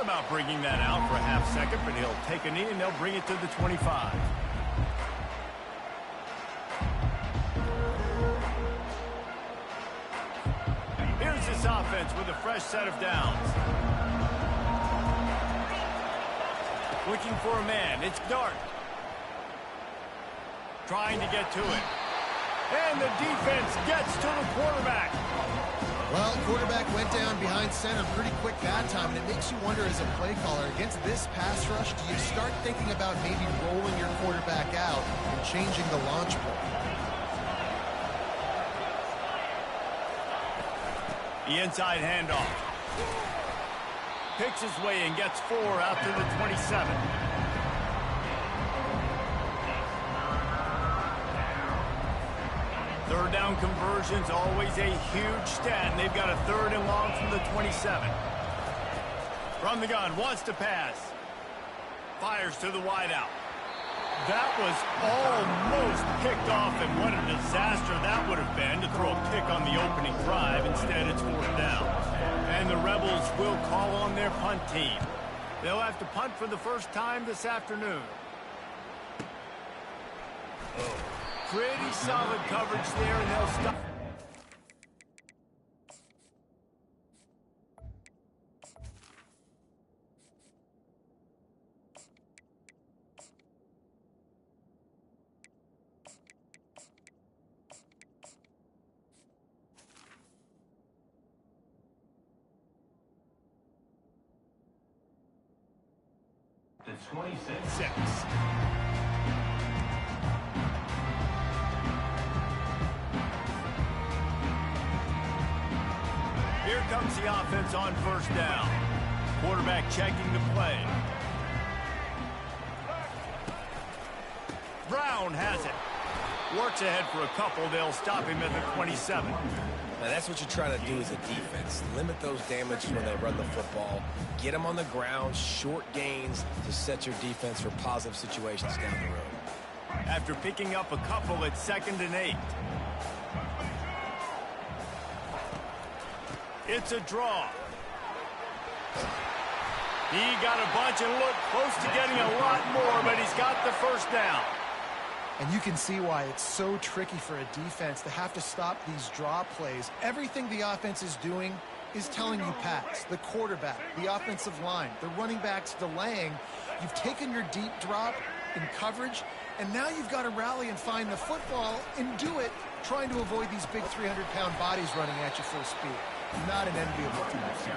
Timeout bringing that out for a half second, but he'll take a knee and they'll bring it to the 25. Here's this offense with a fresh set of downs. Looking for a man. It's Dart. Trying to get to it. And the defense gets to the quarterback. Well, quarterback went down behind center pretty quick that time, and it makes you wonder as a play caller, against this pass rush, do you start thinking about maybe rolling your quarterback out and changing the launch point? The inside handoff. Picks his way and gets 4 out to the 27. Third down conversions, always a huge stat, and they've got a 3rd and long from the 27. From the gun, wants to pass. Fires to the wideout. That was almost picked off, and what a disaster that would have been to throw a pick on the opening drive. Instead, it's 4th down. And the Rebels will call on their punt team. They'll have to punt for the first time this afternoon. Pretty solid coverage there, and they'll stop. The 26. Here comes the offense on 1st down. Quarterback checking the play. Brown has it. Works ahead for a couple. They'll stop him at the 27. Now that's what you're trying to do as a defense. Limit those damages when they run the football. Get them on the ground, short gains to set your defense for positive situations down the road. After picking up a couple, it's 2nd and 8. It's a draw. He got a bunch and looked close to getting a lot more, but he's got the 1st down. And you can see why it's so tricky for a defense to have to stop these draw plays. Everything the offense is doing is telling you pass. The quarterback, the offensive line, the running backs delaying. You've taken your deep drop in coverage, and now you've got to rally and find the football and do it, trying to avoid these big 300-pound bodies running at you full speed. Not an enviable task.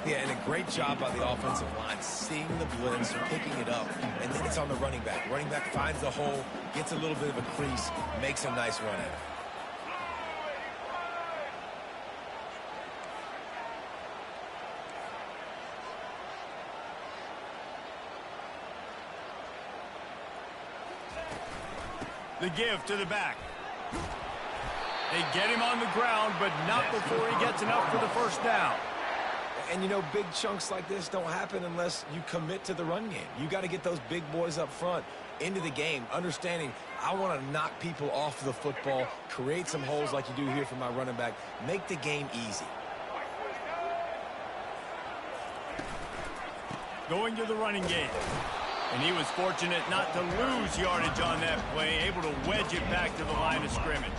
Yeah, and a great job by the offensive line, seeing the blitz, picking it up, and then it's on the running back. Running back finds the hole, gets a little bit of a crease, makes a nice run at it. The give to the back. They get him on the ground, but not before he gets enough for the 1st down. And, you know, big chunks like this don't happen unless you commit to the run game. You got to get those big boys up front into the game, understanding I want to knock people off the football, create some holes like you do here for my running back, make the game easy. Going to the running game. And he was fortunate not to lose yardage on that play, able to wedge it back to the line of scrimmage.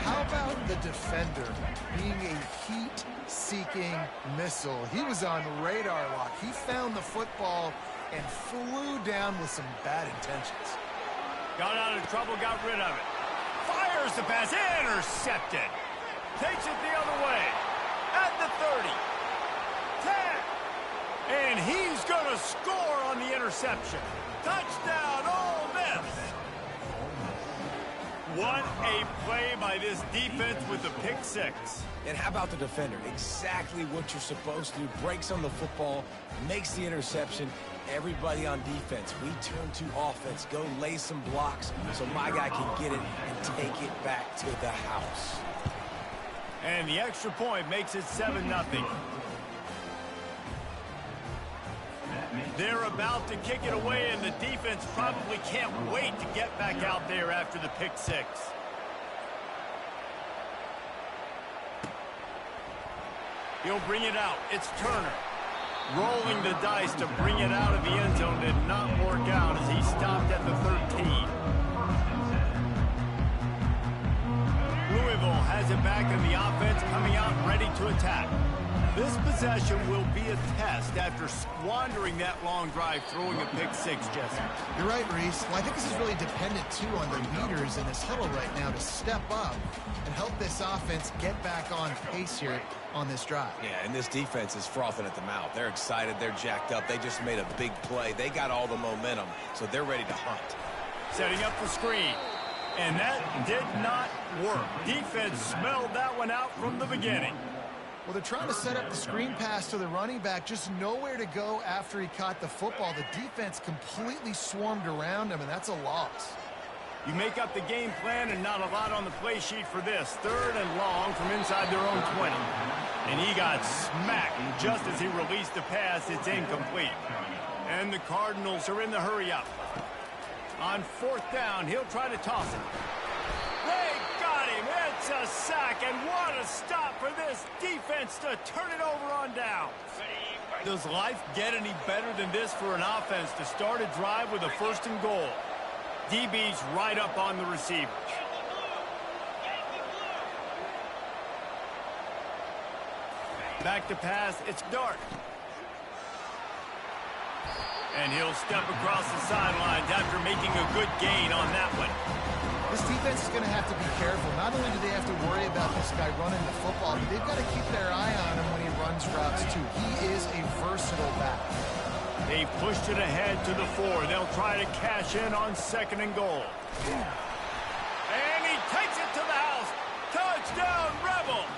How about the defender being a heat-seeking missile? He was on radar lock. He found the football and flew down with some bad intentions. Got out of trouble, got rid of it. Fires the pass, intercepted. Takes it the other way. At the 30. 10. And he's going to score on the interception. Touchdown, Ole Miss. What a play by this defense with the pick 6. And how about the defender? Exactly what you're supposed to do. Breaks on the football, makes the interception. Everybody on defense, we turn to offense. Go lay some blocks so my guy can get it and take it back to the house. And the extra point makes it 7-0. They're about to kick it away, and the defense probably can't wait to get back out there after the pick 6. He'll bring it out. It's Turner. Rolling the dice to bring it out of the end zone did not work out as he stopped at the 13. Louisville has it back in the offense, coming out ready to attack. This possession will be a test after squandering that long drive, throwing a pick six, Jesse. You're right, Reese. Well, I think this is really dependent, too, on the leaders in this huddle right now to step up and help this offense get back on pace here on this drive. Yeah, and this defense is frothing at the mouth. They're excited. They're jacked up. They just made a big play. They got all the momentum, so they're ready to hunt. Setting up the screen. And that did not work. Defense smelled that one out from the beginning. Well, they're trying to set up the screen pass to the running back, just nowhere to go after he caught the football. The defense completely swarmed around him, and that's a loss. You make up the game plan and not a lot on the play sheet for this. 3rd and long from inside their own 20. And he got smacked just as he released the pass. It's incomplete. And the Cardinals are in the hurry-up. On 4th down, he'll try to toss it. They got him. It's a sack, and what a stop for this defense to turn it over on down. Does life get any better than this for an offense to start a drive with a 1st and goal? DB's right up on the receivers. Back to pass. It's Dart. And he'll step across the sidelines after making a good gain on that one. This defense is going to have to be careful. Not only do they have to worry about this guy running the football, but they've got to keep their eye on him when he runs routes, too. He is a versatile back. They pushed it ahead to the 4. They'll try to cash in on 2nd and goal. And he takes it to the house. Touchdown, Rebels!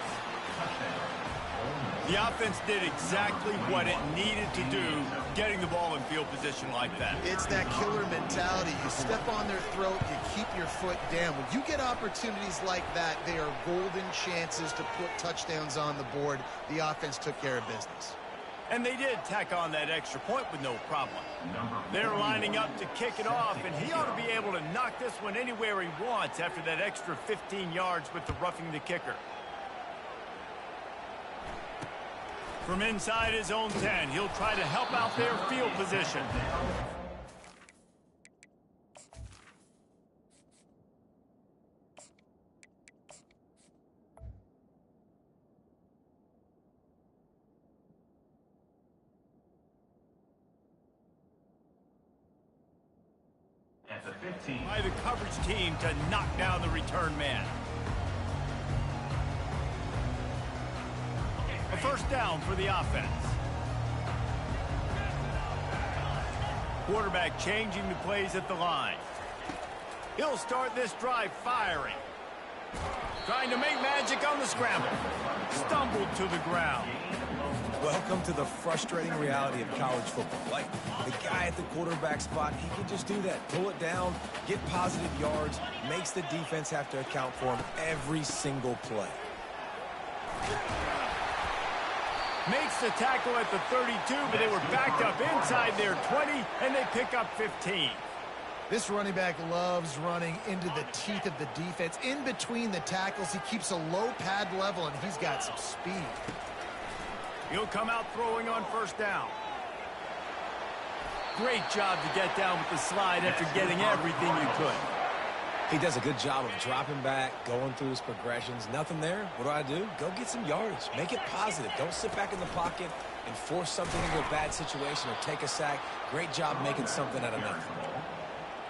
The offense did exactly what it needed to do, getting the ball in field position like that. It's that killer mentality. You step on their throat, you keep your foot down. When you get opportunities like that, they are golden chances to put touchdowns on the board. The offense took care of business. And they did tack on that extra point with no problem. They're lining up to kick it off, and he ought to be able to knock this one anywhere he wants after that extra 15 yards with the roughing the kicker. From inside his own 10, he'll try to help out their field position. At the 15. By the coverage team to knock down the return man. A 1st down for the offense. Quarterback changing the plays at the line. He'll start this drive firing. Trying to make magic on the scramble. Stumbled to the ground. Welcome to the frustrating reality of college football. Like, the guy at the quarterback spot, he can just do that. Pull it down, get positive yards, makes the defense have to account for him every single play. Makes the tackle at the 32, but they were backed up inside their 20, and they pick up 15. This running back loves running into the teeth of the defense. In between the tackles, he keeps a low pad level, and he's got some speed. He'll come out throwing on 1st down. Great job to get down with the slide after getting everything you could. He does a good job of dropping back, going through his progressions. Nothing there. What do? Go get some yardage. Make it positive. Don't sit back in the pocket and force something into a bad situation or take a sack. Great job making something out of nothing.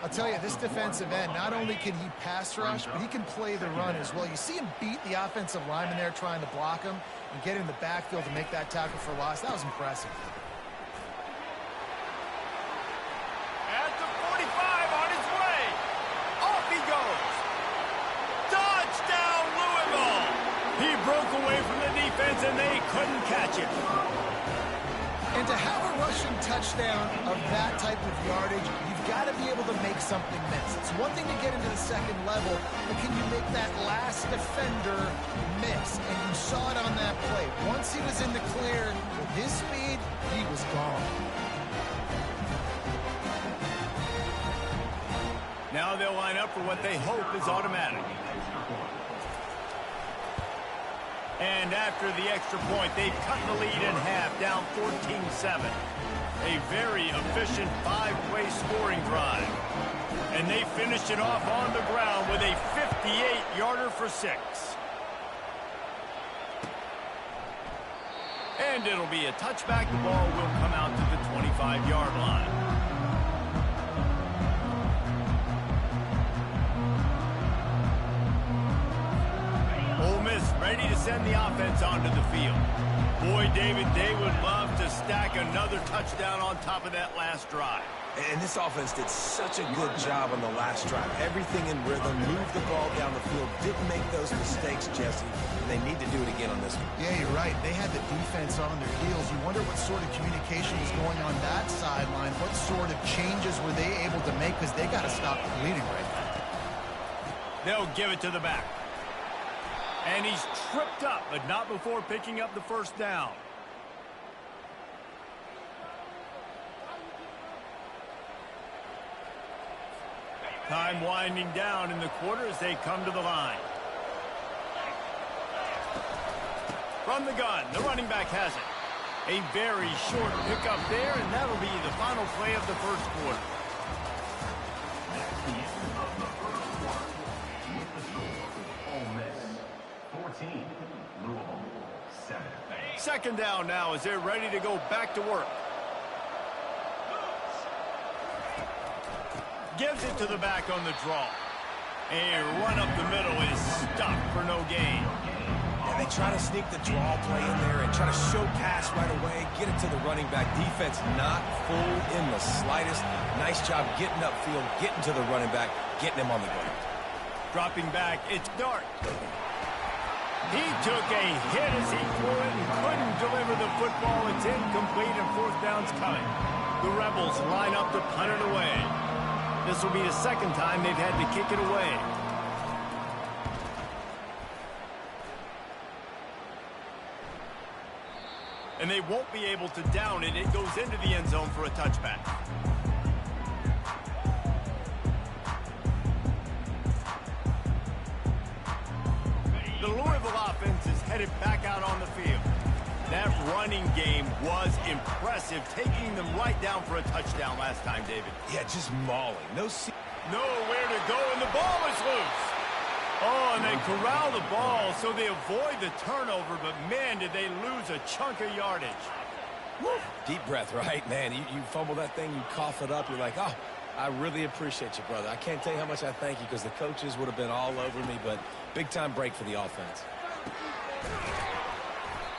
I'll tell you, this defensive end, not only can he pass rush, but he can play the run as well. You see him beat the offensive lineman there trying to block him and get in the backfield to make that tackle for loss. That was impressive. At the 45 on his way. Off he goes. Touchdown, Louisville. He broke away from the defense, and they couldn't catch him. And to have a rushing touchdown of that type of yardage, you've got to be able to make something miss. It's one thing to get into the 2nd level, but can you make that last defender miss? And you saw it on that play. Once he was in the clear, with his speed, he was gone. Now they'll line up for what they hope is automatic. And after the extra point, they've cut the lead in half, down 14-7. A very efficient five-way scoring drive. And they finished it off on the ground with a 58-yarder for 6. And it'll be a touchback. The ball will come out to the 25-yard line. Ole Miss ready to send the offense onto the field. Boy, David, they would love to stack another touchdown on top of that last drive. And this offense did such a good job on the last drive. Everything in rhythm, moved the ball down the field, didn't make those mistakes, Jesse. And they need to do it again on this one. Yeah, you're right. They had the defense on their heels. You wonder what sort of communication was going on that sideline. What sort of changes were they able to make? Because they got to stop the bleeding right now. They'll give it to the back. And he's tripped up, but not before picking up the first down. Time winding down in the quarter as they come to the line. From the gun, the running back has it. A very short pickup there, and that'll be the final play of the first quarter. That's the end of the first quarter. With the score, Ole Miss 14, Louisville 7. Second down now as they're ready to go back to work. Gives it to the back on the draw. A run up the middle is stopped for no gain. And they try to sneak the draw play in there and try to show pass right away, get it to the running back. Defense not fooled in the slightest. Nice job getting upfield, getting to the running back, getting him on the ground. Dropping back, it's Dart. He took a hit as he threw it and couldn't deliver the football. It's incomplete and fourth down's coming. The Rebels line up to punt it away. This will be the second time they've had to kick it away. And they won't be able to down it. It goes into the end zone for a touchback. The Louisville offense is headed back out on the field. That running game was impressive, taking them right down for a touchdown last time, David. Yeah, just mauling. Nowhere to go, and the ball is loose. Oh, and they corral the ball, so they avoid the turnover, but man, did they lose a chunk of yardage. Woo. Deep breath, right, man? You fumble that thing, you cough it up, you're like, oh, I really appreciate you, brother. I can't tell you how much I thank you because the coaches would have been all over me, but big-time break for the offense.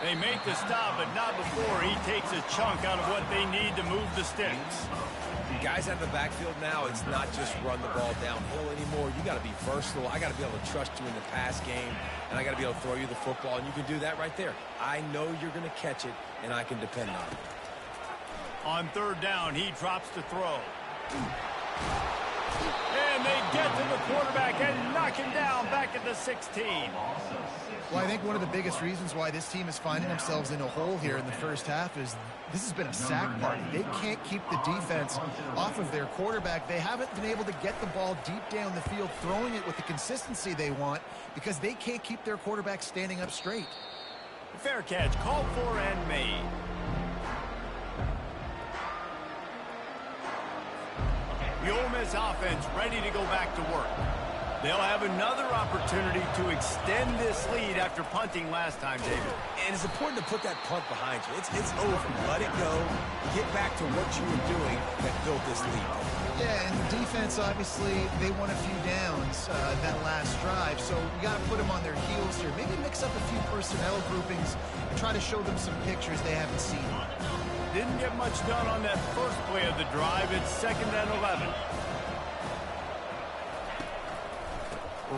They make the stop, but not before he takes a chunk out of what they need to move the sticks. Guys out of the backfield now, it's not just run the ball downhill anymore. You got to be versatile. I got to be able to trust you in the pass game, and I got to be able to throw you the football, and you can do that right there. I know you're going to catch it, and I can depend on it. On third down, he drops to throw. And they get to the quarterback and knock him down back at the 16. Well, I think one of the biggest reasons why this team is finding themselves in a hole here in the first half is this has been a sack party. They can't keep the defense off of their quarterback. They haven't been able to get the ball deep down the field, throwing it with the consistency they want because they can't keep their quarterback standing up straight. Fair catch, called for and made. The Ole Miss offense ready to go back to work. They'll have another opportunity to extend this lead after punting last time, David. And it's important to put that punt behind you. It's over. Let it go. Get back to what you were doing that built this lead. Yeah, and the defense, obviously, they won a few downs that last drive, so you got to put them on their heels here. Maybe mix up a few personnel groupings and try to show them some pictures they haven't seen. Didn't get much done on that first play of the drive. It's 2nd and 11.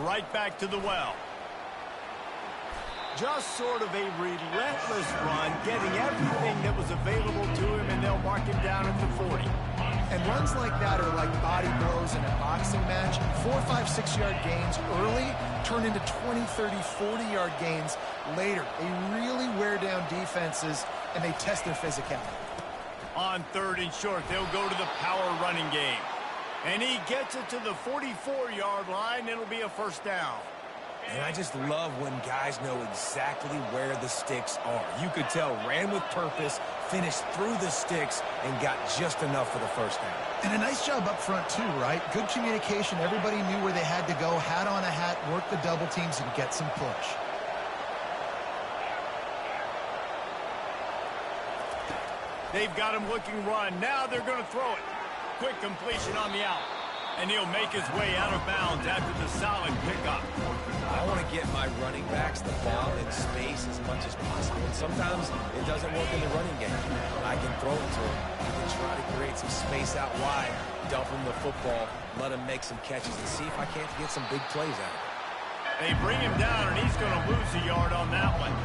Right back to the well. Just sort of a relentless run, getting everything that was available to him, and they'll mark him down at the 40. And runs like that are like body blows in a boxing match. 4, 5, 6-yard gains early turn into 20, 30, 40-yard gains later. They really wear down defenses, and they test their physicality. On third and short, they'll go to the power running game. And he gets it to the 44-yard line. It'll be a first down. And I just love when guys know exactly where the sticks are. You could tell, ran with purpose, finished through the sticks, and got just enough for the first down. And a nice job up front too, right? Good communication. Everybody knew where they had to go, hat on a hat, work the double teams, and get some push. They've got him looking run. Now they're going to throw it. Quick completion on the out. And he'll make his way out of bounds after the solid pickup. I want to get my running backs the ball in space as much as possible. And sometimes it doesn't work in the running game. I can throw it to him. I can try to create some space out wide, dump him the football, let him make some catches, and see if I can't get some big plays out of it. They bring him down, and he's going to lose a yard on that one.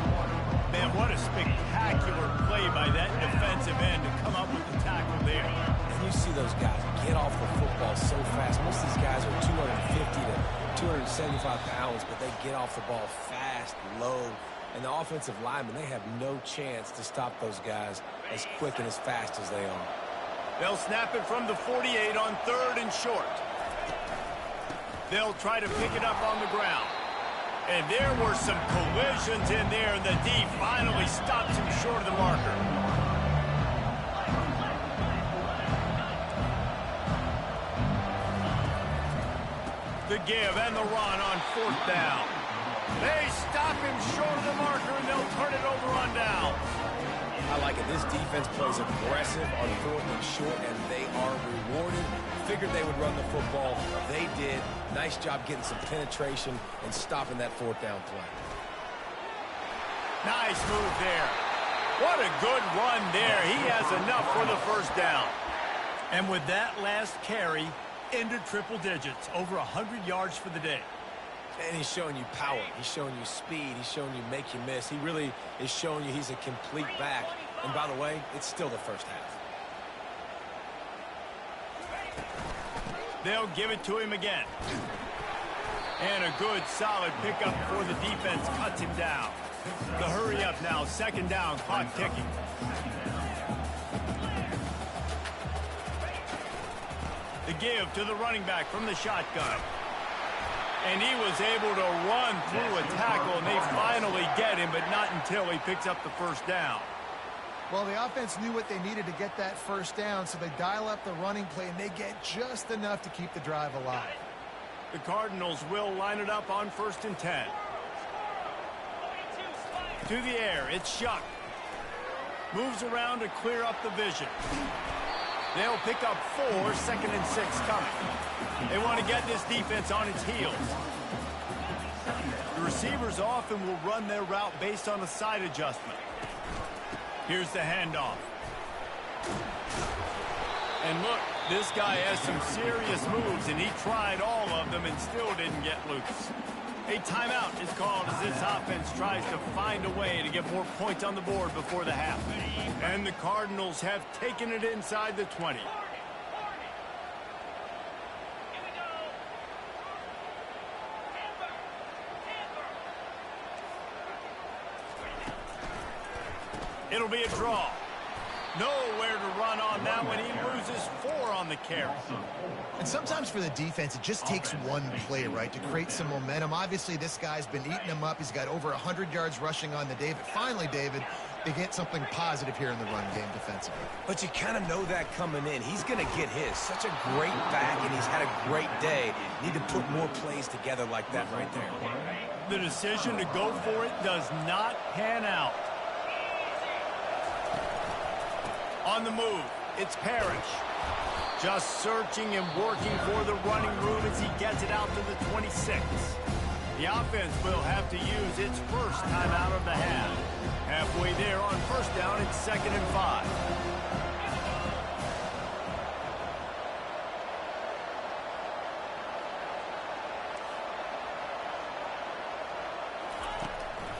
Man, what a spectacular play by that defensive end to come up with the tackle there. And you see those guys get off the football so fast. Most of these guys are 250 to 275 pounds, but they get off the ball fast, low. And the offensive linemen, they have no chance to stop those guys as quick and as fast as they are. They'll snap it from the 48 on 3rd and short. They'll try to pick it up on the ground. And there were some collisions in there, and the D finally stops him short of the marker. The give and the run on 4th down. They stop him short of the marker, and they'll turn it over on down. I like it. This defense plays aggressive on 4th and short, and they are rewarded. Figured they would run the football. They did. Nice job getting some penetration and stopping that 4th down play. Nice move there. What a good run there. He has enough for the first down. And with that last carry, into triple digits, over 100 yards for the day. And he's showing you power. He's showing you speed. He's showing you make you miss. He really is showing you he's a complete back. And by the way, it's still the first half. They'll give it to him again. And a good, solid pickup before the defense cuts him down. The hurry up now, 2nd down, clock ticking. The give to the running back from the shotgun. And he was able to run through a tackle, and they finally get him, but not until he picks up the first down. Well, the offense knew what they needed to get that first down, so they dial up the running play, and they get just enough to keep the drive alive. The Cardinals will line it up on 1st and 10. To the air, it's Shuck. Moves around to clear up the vision. They'll pick up 4, 2nd and 6 coming. They want to get this defense on its heels. The receivers often will run their route based on a side adjustment. Here's the handoff. And look, this guy has some serious moves, and he tried all of them and still didn't get loose. A timeout is called as this offense tries to find a way to get more points on the board before the half. And the Cardinals have taken it inside the 20. It'll be a draw. Nowhere to run on that one. He loses 4 on the carry. And sometimes for the defense, it just takes one play, right, to create some momentum. Obviously, this guy's been eating them up. He's got over 100 yards rushing on the day. But finally, David, they get something positive here in the run game defensively. But you kind of know that coming in. He's going to get his. Such a great back, and he's had a great day. Need to put more plays together like that right there. The decision to go for it does not pan out. On the move, it's Parrish. Just searching and working for the running room as he gets it out to the 26. The offense will have to use its first time out of the half. Halfway there on 1st down, it's 2nd and 5.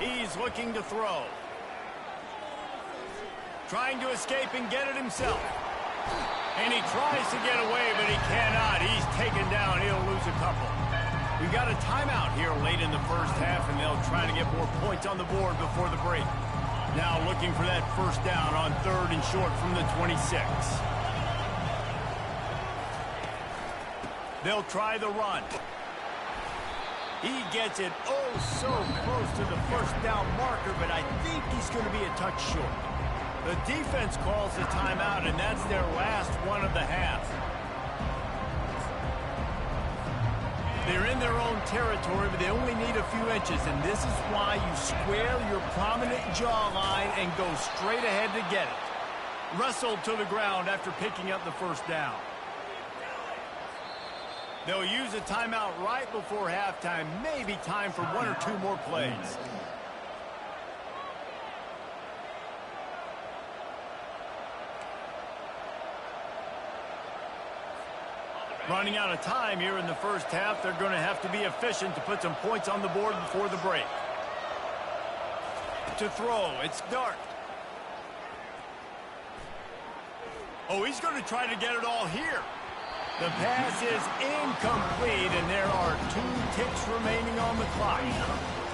He's looking to throw. Trying to escape and get it himself. And he tries to get away, but he cannot. He's taken down. He'll lose a couple. We've got a timeout here late in the first half, and they'll try to get more points on the board before the break. Now looking for that first down on 3rd and short from the 26. They'll try the run. He gets it oh so close to the first down marker, but I think he's going to be a touch short. The defense calls a timeout, and that's their last one of the half. They're in their own territory, but they only need a few inches, and this is why you square your prominent jawline and go straight ahead to get it. Wrestled to the ground after picking up the first down. They'll use a timeout right before halftime, maybe time for one or two more plays. Running out of time here in the first half, they're going to have to be efficient to put some points on the board before the break. To throw, it's Dart. Oh, he's going to try to get it all here. The pass is incomplete, and there are 2 ticks remaining on the clock.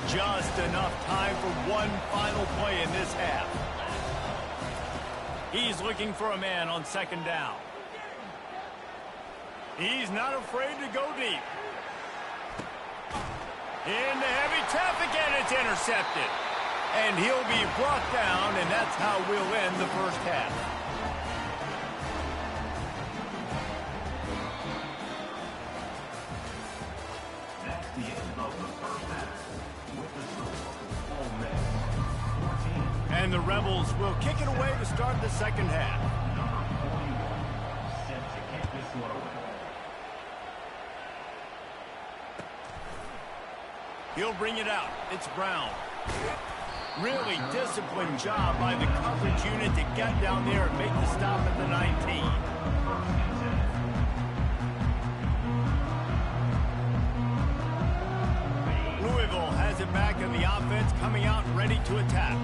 Just enough time for one final play in this half. He's looking for a man on second down. He's not afraid to go deep. Into heavy traffic, and it's intercepted. And he'll be brought down, and that's how we'll end the first half. That's the end of the first half. With the score, Ole Miss 14. And the Rebels will kick it away to start the second half. Number 41 set to kick this one away. He'll bring it out. It's Brown. Really disciplined job by the coverage unit to get down there and make the stop at the 19. Louisville has it back in the offense, coming out ready to attack.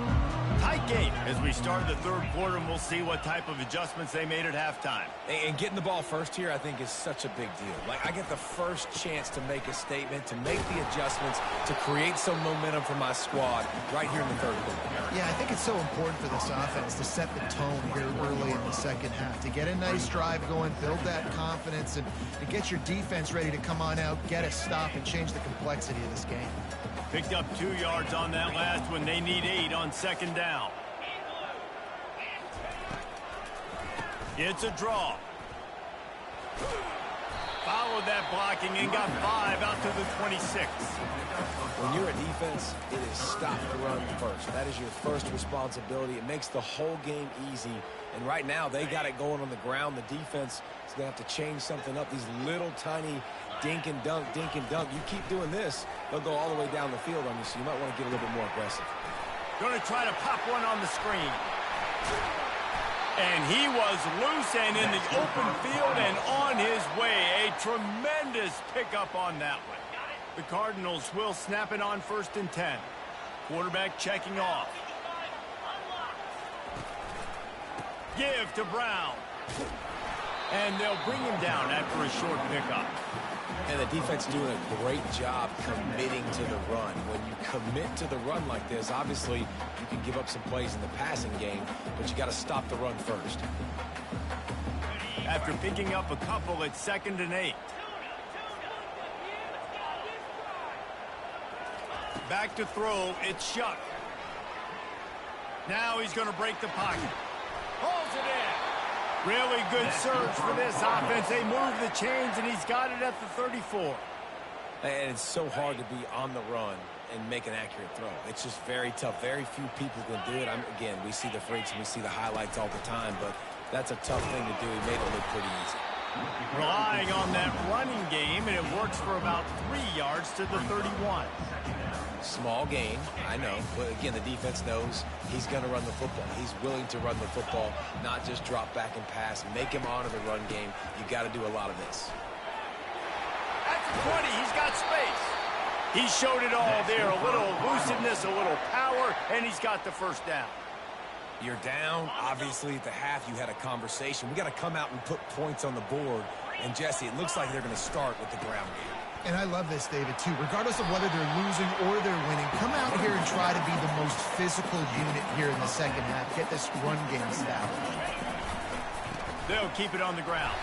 Tight game as we start the third quarter, and we'll see what type of adjustments they made at halftime. And getting the ball first here, I think, is such a big deal. Like, I get the first chance to make a statement, to make the adjustments, to create some momentum for my squad right here in the third quarter. Yeah, I think it's so important for this offense to set the tone here early in the second half, to get a nice drive going, build that confidence, and to get your defense ready to come on out, get a stop, and change the complexity of this game. Picked up 2 yards on that last one. They need 8 on second down. It's a draw. Followed that blocking and got 5 out to the 26. When you're a defense, it is stop the run first. That is your first responsibility. It makes the whole game easy. And right now, they got it going on the ground. The defense is going to have to change something up. These little tiny dink and dunk, dink and dunk. You keep doing this, they'll go all the way down the field on you, so you might want to get a little bit more aggressive. Going to try to pop one on the screen. And he was loose and in the open field and on his way. A tremendous pickup on that one. The Cardinals will snap it on 1st and 10. Quarterback checking off. Give to Brown. And they'll bring him down after a short pickup. And the defense doing a great job committing to the run. When you commit to the run like this, obviously you can give up some plays in the passing game, but you got to stop the run first. After picking up a couple, it's 2nd and 8. Back to throw, it's Shuck. Now he's going to break the pocket. Pulls it in. Really good surge for this offense. They move the chains, and he's got it at the 34. And it's so hard to be on the run and make an accurate throw. It's just very tough. Very few people can do it. Again, we see the freaks and we see the highlights all the time, but that's a tough thing to do. He made it look pretty easy. Relying on that running game, and it works for about 3 yards to the 31. Small gain, I know, but again, the defense knows he's going to run the football. He's willing to run the football, not just drop back and pass, make him honor the run game. You got to do a lot of this. At the 20, he's got space. He showed it all there, a little elusiveness, a little power, and he's got the first down. You're down. Obviously, at the half, you had a conversation. We got to come out and put points on the board. And, Jesse, it looks like they're going to start with the ground game. And I love this, David, too. Regardless of whether they're losing or they're winning, come out here and try to be the most physical unit here in the second half. Get this run game established. They'll keep it on the ground.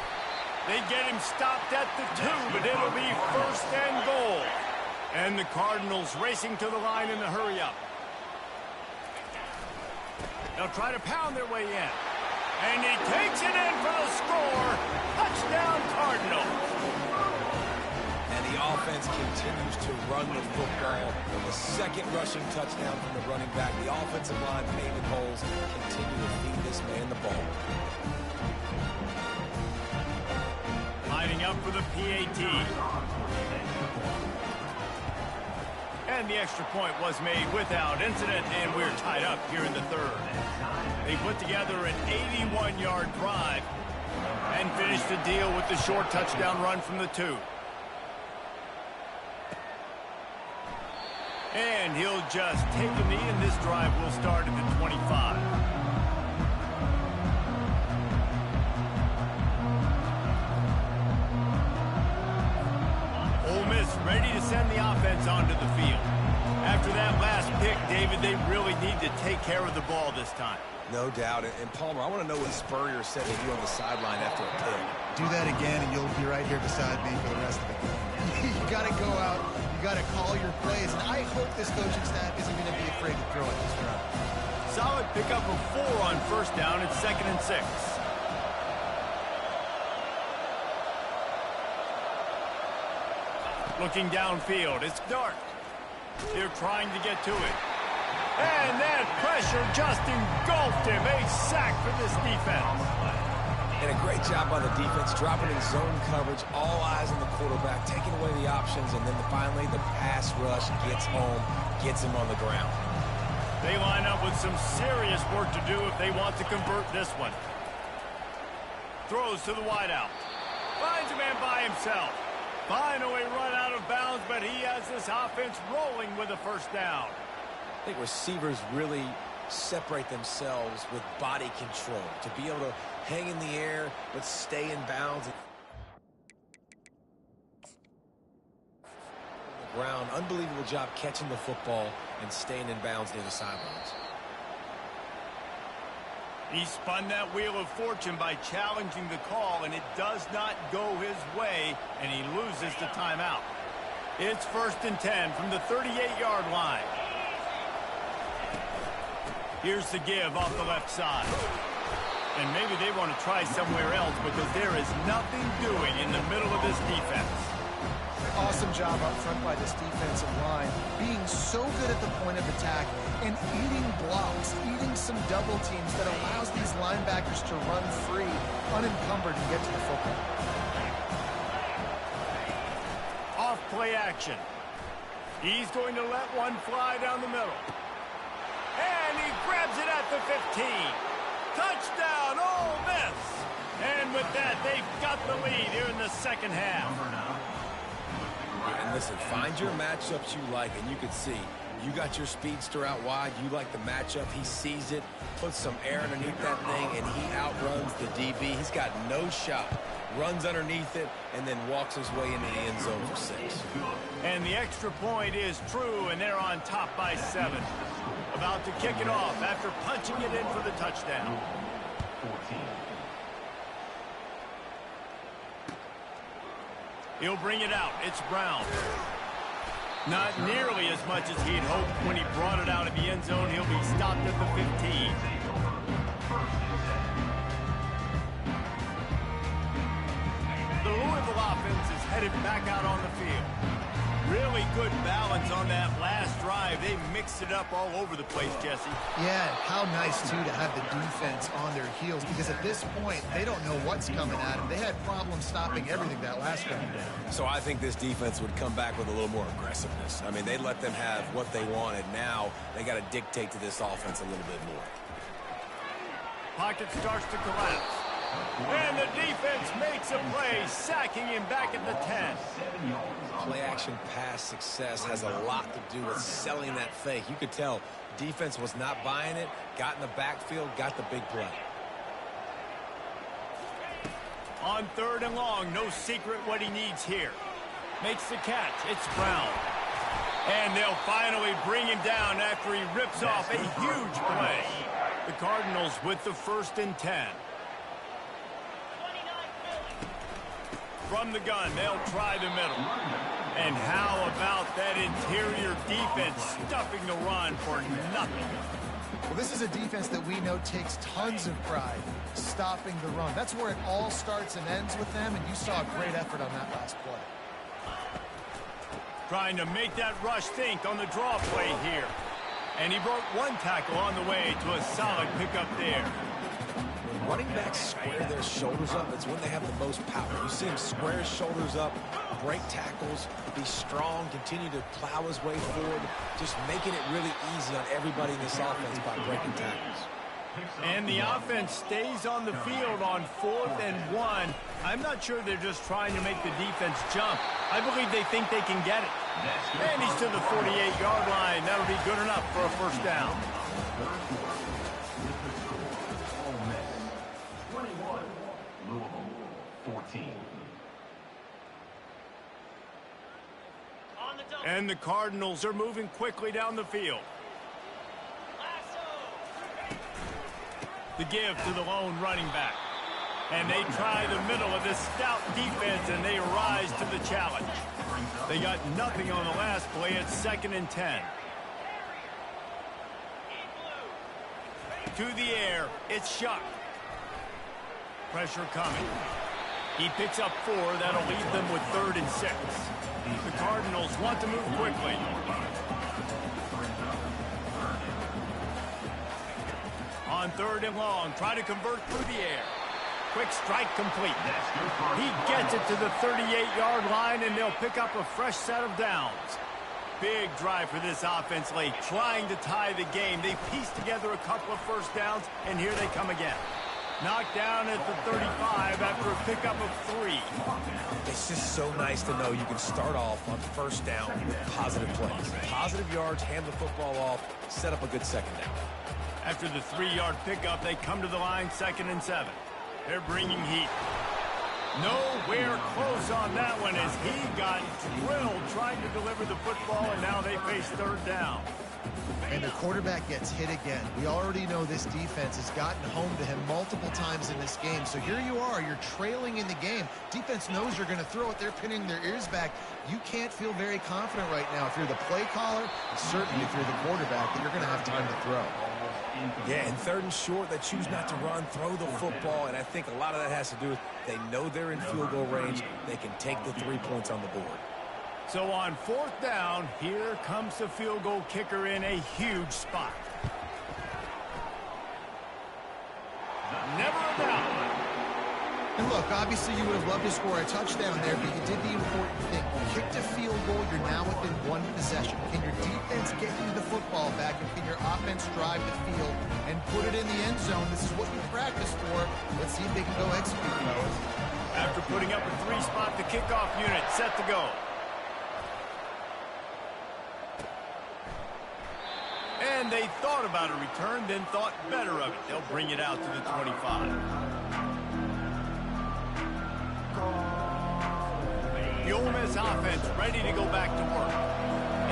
They get him stopped at the 2, but it'll be 1st and goal. And the Cardinals racing to the line in the hurry-up. They'll try to pound their way in. And he takes it in for the score. Touchdown, Cardinals. And the offense continues to run the football. The second rushing touchdown from the running back. The offensive line paving holes. Continue to feed this man the ball. Lining up for the PAT. And the extra point was made without incident, and we're tied up here in the third. They put together an 81-yard drive and finished the deal with the short touchdown run from the 2. And he'll just take a knee, and this drive will start at the 25. Ole Miss ready to send the offense onto the field. After that last pick, David, they really need to take care of the ball this time. No doubt. And Palmer, I want to know what Spurrier said to you on the sideline after a pick. Do that again, and you'll be right here beside me for the rest of the game. You got to go out. You got to call your plays. And I hope this coaching staff isn't going to be afraid to throw at this route. Solid pickup of 4 on first down. It's 2nd and 6. Looking downfield, it's dark. They're trying to get to it. And that pressure just engulfed him. A sack for this defense. And a great job by the defense, dropping in zone coverage, all eyes on the quarterback, taking away the options, and then finally the pass rush gets home, gets him on the ground. They line up with some serious work to do if they want to convert this one. Throws to the wideout. Finds a man by himself. Finally run out of bounds, but he has this offense rolling with a first down. I think receivers really separate themselves with body control to be able to hang in the air but stay in bounds. Ground, unbelievable job catching the football and staying in bounds near the sidelines. He spun that wheel of fortune by challenging the call, and it does not go his way, and he loses the timeout. It's 1st and 10 from the 38-yard line. Here's the give off the left side. And maybe they want to try somewhere else because there is nothing doing in the middle of this defense. Awesome job up front by this defensive line, being so good at the point of attack and eating blocks, eating some double teams that allows these linebackers to run free, unencumbered, and get to the football. Off play action. He's going to let one fly down the middle. And he grabs it at the 15. Touchdown, Ole Miss. And with that, they've got the lead here in the second half. And listen, find your matchups you like, and you can see you got your speedster out wide. You like the matchup. He sees it, puts some air underneath that thing, and he outruns the DB. He's got no shot. Runs underneath it, and then walks his way into the end zone for 6. And the extra point is true, and they're on top by 7. About to kick it off after punching it in for the touchdown. 14. He'll bring it out. It's Brown. Not nearly as much as he'd hoped when he brought it out of the end zone. He'll be stopped at the 15. The Louisville offense is headed back out on the field. Really good balance on that last drive. They mixed it up all over the place, Jesse. Yeah, how nice, too, to have the defense on their heels, because at this point, they don't know what's coming at them. They had problems stopping everything that last round. So I think this defense would come back with a little more aggressiveness. I mean, they let them have what they wanted. Now they got to dictate to this offense a little bit more. Pocket starts to collapse. And the defense makes a play, sacking him back at the 10. Play-action pass success has a lot to do with selling that fake. You could tell defense was not buying it, got in the backfield, got the big play. On 3rd and long, no secret what he needs here. Makes the catch. It's Brown. And they'll finally bring him down after he rips off a huge play. The Cardinals with the 1st and 10. From the gun, they'll try the middle. And how about that interior defense stuffing the run for nothing. Well, this is a defense that we know takes tons of pride stopping the run. That's where it all starts and ends with them, and you saw a great effort on that last play. Trying to make that rush think on the draw play here. And he broke one tackle on the way to a solid pickup there. When running backs square their shoulders up, it's when they have the most power. You see him square his shoulders up, break tackles, be strong, continue to plow his way forward, just making it really easy on everybody in this offense by breaking tackles. And the offense stays on the field on 4th and 1. I'm not sure they're just trying to make the defense jump. I believe they think they can get it. And he's to the 48-yard line. That'll be good enough for a first down. 21, Louisville, 14. And the Cardinals are moving quickly down the field. The give to the lone running back. And they try the middle of this stout defense, and they rise to the challenge. They got nothing on the last play. It's 2nd and 10. To the air. It's Shuck. Pressure coming. He picks up 4. That'll leave them with 3rd and 6. The Cardinals want to move quickly. On 3rd and long, try to convert through the air. Quick strike complete. He gets it to the 38-yard line, and they'll pick up a fresh set of downs. Big drive for this offense late, trying to tie the game. They piece together a couple of first downs, and here they come again. Knocked down at the 35 after a pickup of 3. It's just so nice to know you can start off on first down with positive plays. Positive yards, hand the football off, set up a good second down. After the 3-yard pickup, they come to the line, 2nd and 7. They're bringing heat. Nowhere close on that one as he got drilled trying to deliver the football, and now they face 3rd down. And the quarterback gets hit again. We already know this defense has gotten home to him multiple times in this game. So here you are, you're trailing in the game. Defense knows you're going to throw it. They're pinning their ears back. You can't feel very confident right now if you're the play caller, and certainly if you're the quarterback, that you're going to have time to throw. Yeah, and 3rd and short, they choose not to run, throw the football, and I think a lot of that has to do with they know they're in field goal range. They can take the 3 points on the board. So on 4th down, here comes the field goal kicker in a huge spot. Never a doubt. And look, obviously you would have loved to score a touchdown there, but you did the important thing. You kicked a field goal, you're now within 1 possession. Can your defense get you the football back, and can your offense drive the field and put it in the end zone? This is what you practice for. Let's see if they can go execute, fellas. After putting up a 3-spot, the kickoff unit set to go. And they thought about a return, then thought better of it. They'll bring it out to the 25. The Ole Miss offense ready to go back to work.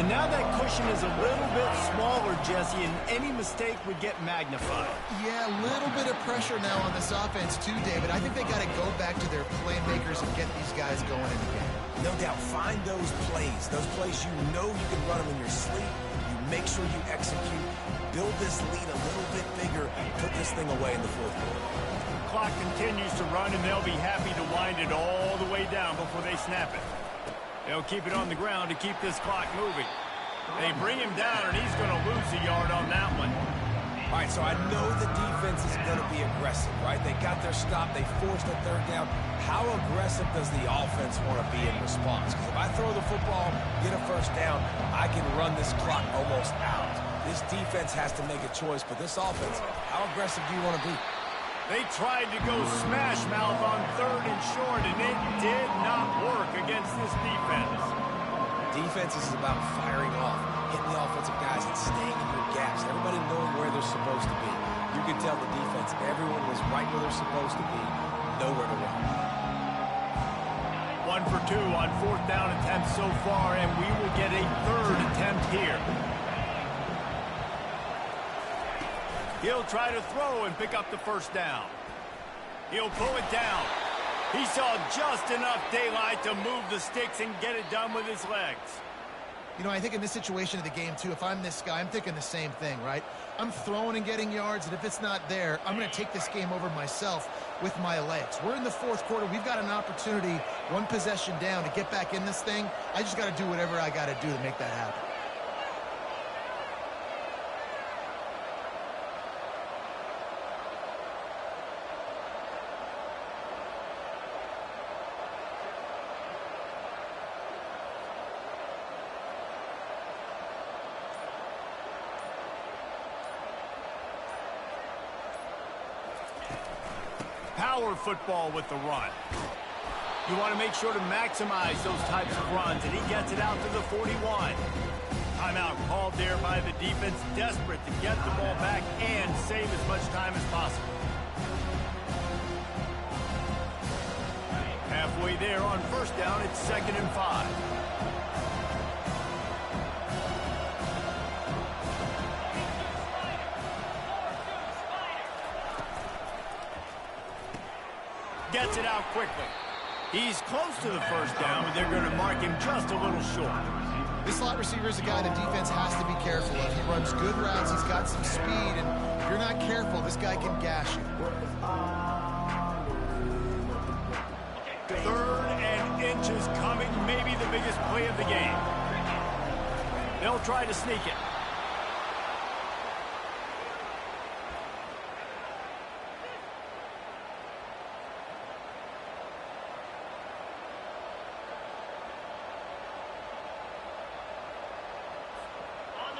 And now that cushion is a little bit smaller, Jesse, and any mistake would get magnified. Yeah, a little bit of pressure now on this offense too, David. I think they got to go back to their playmakers and get these guys going in the game. No doubt, find those plays you know you can run them in your sleep. Make sure you execute, build this lead a little bit bigger, put this thing away in the 4th quarter. The clock continues to run, and they'll be happy to wind it all the way down before they snap it. They'll keep it on the ground to keep this clock moving. They bring him down, and he's going to lose a yard on that one. All right, so I know the defense is going to be aggressive, right? They got their stop. They forced a 3rd down. How aggressive does the offense want to be in response? Because if I throw the football, get a 1st down, I can run this clock almost out. This defense has to make a choice, but this offense, how aggressive do you want to be? They tried to go smash mouth on 3rd and short, and it did not work against this defense. Defense is about firing off, hitting the offensive guys and staying in your gaps. Everybody knowing where they're supposed to be. You could tell the defense, everyone was right where they're supposed to be, nowhere to run. 1 for 2 on 4th down attempts so far, and we will get a 3rd attempt here. He'll try to throw and pick up the 1st down. He'll pull it down. He saw just enough daylight to move the sticks and get it done with his legs. You know, I think in this situation of the game, too, if I'm this guy, I'm thinking the same thing, right? I'm throwing and getting yards, and if it's not there, I'm going to take this game over myself with my legs. We're in the fourth quarter. We've got an opportunity, one possession down, to get back in this thing. I just got to do whatever I got to do to make that happen. Power football with the run. You want to make sure to maximize those types of runs, and he gets it out to the 41. Timeout called there by the defense, desperate to get the ball back and save as much time as possible. Halfway there on first down, it's 2nd and 5. Gets it out quickly. He's close to the first down, but they're going to mark him just a little short. This slot receiver is a guy the defense has to be careful of. He runs good routes. He's got some speed, and if you're not careful, this guy can gash you. 3rd and inches coming, maybe the biggest play of the game. They'll try to sneak it.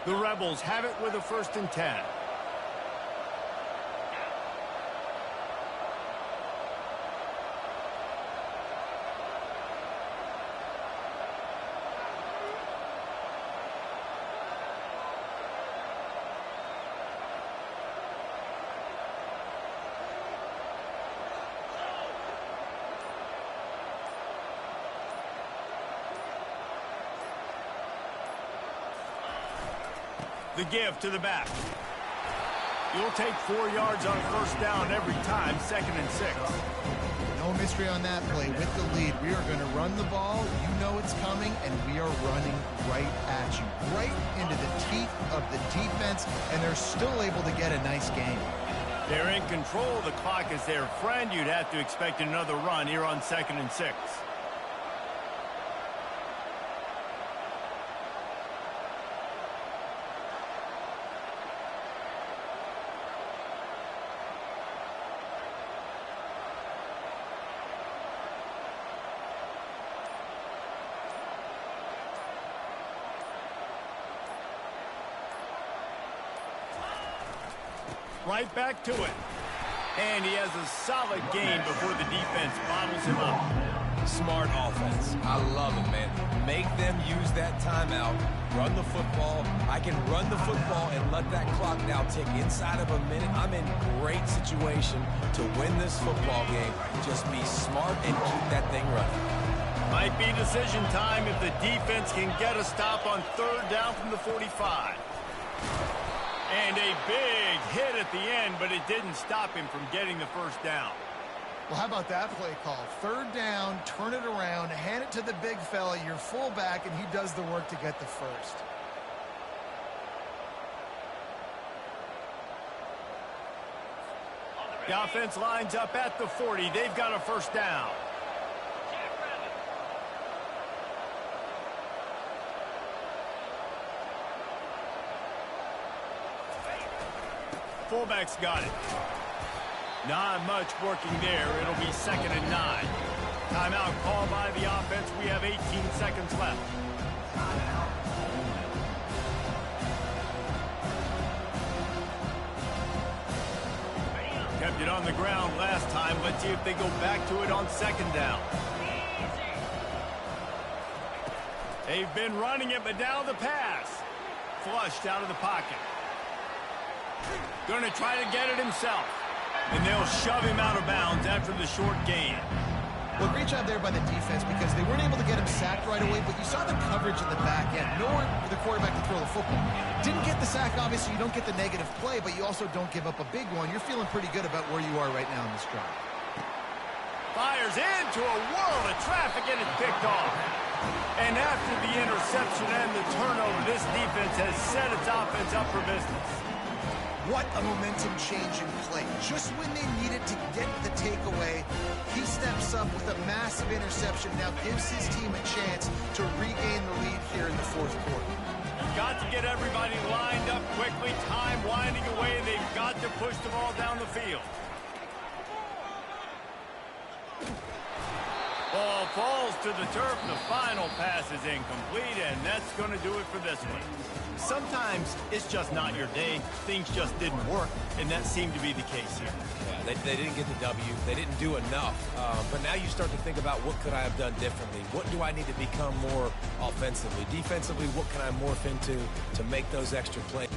The Rebels have it with a 1st and 10. The give to the back. You'll take 4 yards on first down every time, 2nd and 6. No mystery on that play. With the lead, we are going to run the ball. You know it's coming, and we are running right at you, right into the teeth of the defense, and they're still able to get a nice game. They're in control. The clock is their friend. You'd have to expect another run here on 2nd and 6. Right back to it. And he has a solid gain before the defense bottles him up. Smart offense. I love it, man. Make them use that timeout. Run the football. I can run the football and let that clock now tick inside of a minute. I'm in great situation to win this football game. Just be smart and keep that thing running. Might be decision time if the defense can get a stop on 3rd down from the 45. And a big hit at the end, but it didn't stop him from getting the first down. Well, how about that play call? 3rd down, turn it around, hand it to the big fella, your fullback, and he does the work to get the first. The offense lines up at the 40. They've got a first down. Fullback's got it. Not much working there. It'll be 2nd and 9. Timeout called by the offense. We have 18 seconds left. Kept it on the ground last time. Let's see if they go back to it on 2nd down. They've been running it, but now the pass. Flushed out of the pocket. Going to try to get it himself. And they'll shove him out of bounds after the short gain. Well, great job there by the defense because they weren't able to get him sacked right away, but you saw the coverage in the back end. Nowhere for the quarterback to throw the football. Didn't get the sack, obviously. You don't get the negative play, but you also don't give up a big one. You're feeling pretty good about where you are right now in this drive. Fires into a world of traffic, and it's picked off. And after the interception and the turnover, this defense has set its offense up for business. What a momentum-changing play. Just when they needed to get the takeaway, he steps up with a massive interception, now gives his team a chance to regain the lead here in the fourth quarter. Got to get everybody lined up quickly. Time winding away. They've got to push the ball down the field. Ball falls to the turf. The final pass is incomplete, and that's going to do it for this one. Sometimes it's just not your day. Things just didn't work, and that seemed to be the case here. Yeah, they didn't get the W. They didn't do enough. But now you start to think about what could I have done differently? What do I need to become more offensively? Defensively, what can I morph into to make those extra plays?